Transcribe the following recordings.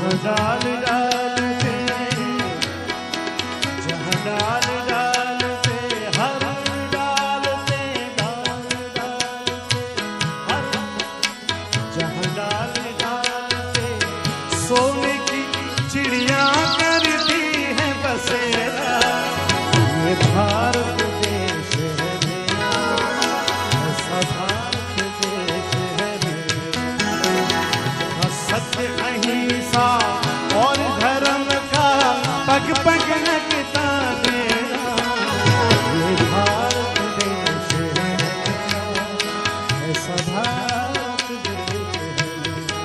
डाल डाल से, जहाँ डाल डाल से, हर डाल से, डाल डाल से, हर, जहाँ डाल डाल से सोने की चिड़िया करती है बसेरा। ये भारत देश है मेरा, ऐसा भारत देश है मेरा, जहाँ सत्य अहिंसा और धर्म का पग पग लगता मेरा। ये भारत देश है मेरा, ऐसा भारत देश है मेरा।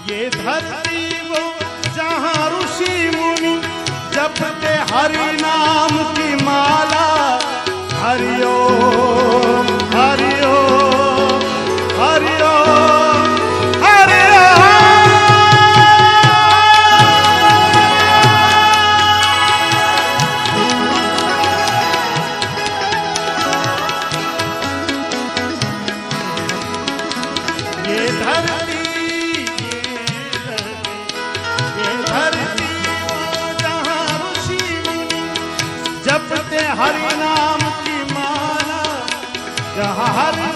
ये धरती वो जहाँ ऋषि मुनि जपते हरि नाम की माला। हरि ओम हरि ओम हरि ओम हरि ओम। ये धरती जपते हरि नाम की माला, जहाँ हरि